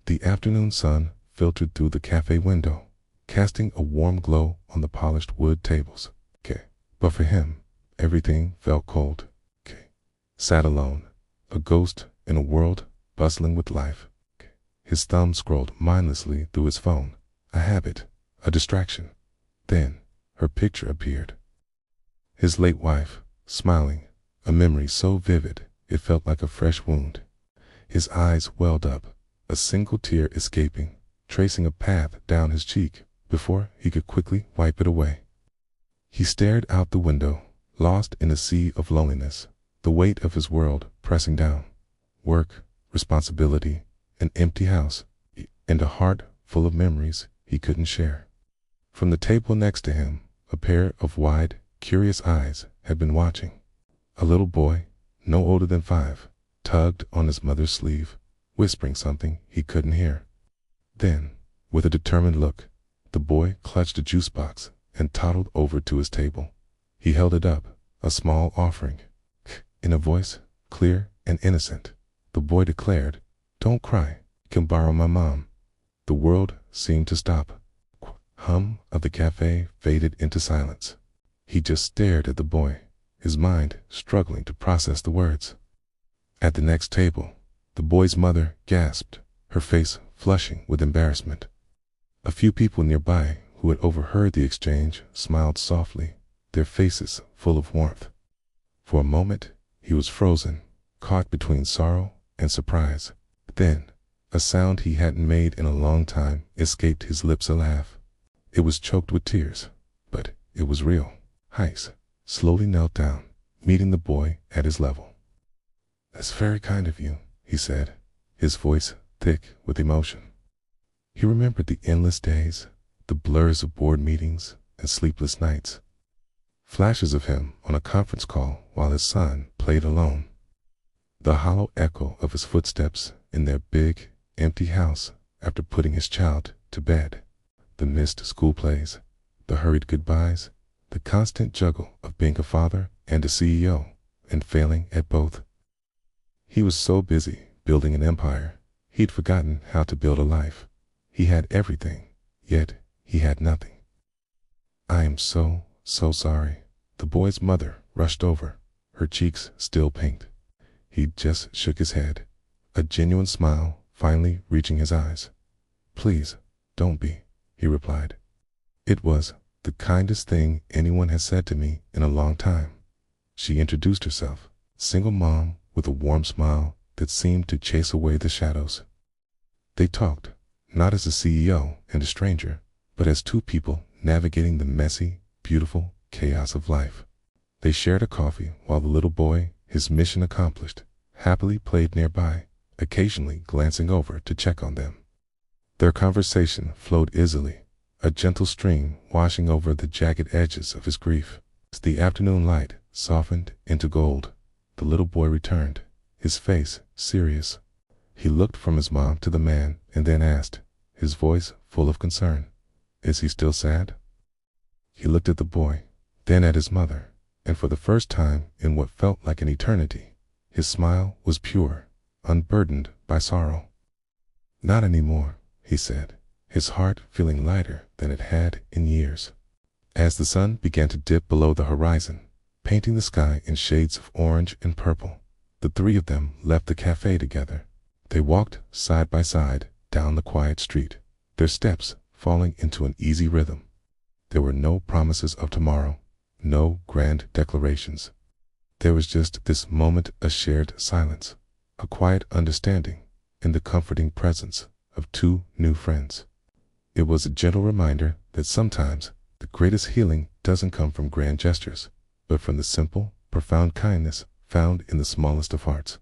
The afternoon sun filtered through the cafe window, casting a warm glow on the polished wood tables. But for him, everything felt cold. Sat alone, a ghost in a world bustling with life. His thumb scrolled mindlessly through his phone, a habit, a distraction. Then, her picture appeared. His late wife, smiling, a memory so vivid it felt like a fresh wound. His eyes welled up, a single tear escaping, tracing a path down his cheek before he could quickly wipe it away. He stared out the window, lost in a sea of loneliness, the weight of his world pressing down. Work, responsibility, an empty house, and a heart full of memories he couldn't share. From the table next to him, a pair of wide, curious eyes had been watching. A little boy, no older than 5, tugged on his mother's sleeve, whispering something he couldn't hear. Then, with a determined look, the boy clutched a juice box and toddled over to his table. He held it up, a small offering. In a voice clear and innocent, the boy declared, "Don't cry, you can borrow my mom." The world seemed to stop. Hum of the cafe faded into silence. He just stared at the boy, his mind struggling to process the words. At the next table, the boy's mother gasped, her face flushing with embarrassment. A few people nearby who had overheard the exchange smiled softly, their faces full of warmth. For a moment, he was frozen, caught between sorrow and surprise. Then, a sound he hadn't made in a long time escaped his lips, a laugh. It was choked with tears, but it was real. Heiss slowly knelt down, meeting the boy at his level. "That's very kind of you," he said, his voice thick with emotion. He remembered the endless days, the blurs of board meetings and sleepless nights. Flashes of him on a conference call while his son played alone. The hollow echo of his footsteps in their big, empty house after putting his child to bed. The missed school plays, the hurried goodbyes, the constant juggle of being a father and a CEO and failing at both. He was so busy building an empire, he'd forgotten how to build a life. He had everything, yet he had nothing. "I am so sorry." The boy's mother rushed over, her cheeks still pink. He just shook his head, a genuine smile finally reaching his eyes. "Please, don't be," he replied. "It was the kindest thing anyone has said to me in a long time." She introduced herself, single mom with a warm smile that seemed to chase away the shadows. They talked, not as a CEO and a stranger, but as two people navigating the messy, beautiful chaos of life. They shared a coffee while the little boy, his mission accomplished, happily played nearby, occasionally glancing over to check on them. Their conversation flowed easily, a gentle stream washing over the jagged edges of his grief. As the afternoon light softened into gold, the little boy returned, his face serious. He looked from his mom to the man and then asked, his voice full of concern, "Is he still sad?" He looked at the boy, then at his mother, and for the first time in what felt like an eternity, his smile was pure, unburdened by sorrow. "Not anymore," he said, his heart feeling lighter than it had in years. As the sun began to dip below the horizon, painting the sky in shades of orange and purple, the three of them left the cafe together. They walked side by side down the quiet street, their steps falling into an easy rhythm. There were no promises of tomorrow, no grand declarations. There was just this moment of shared silence, a quiet understanding, and the comforting presence of two new friends. It was a gentle reminder that sometimes the greatest healing doesn't come from grand gestures, but from the simple, profound kindness found in the smallest of hearts.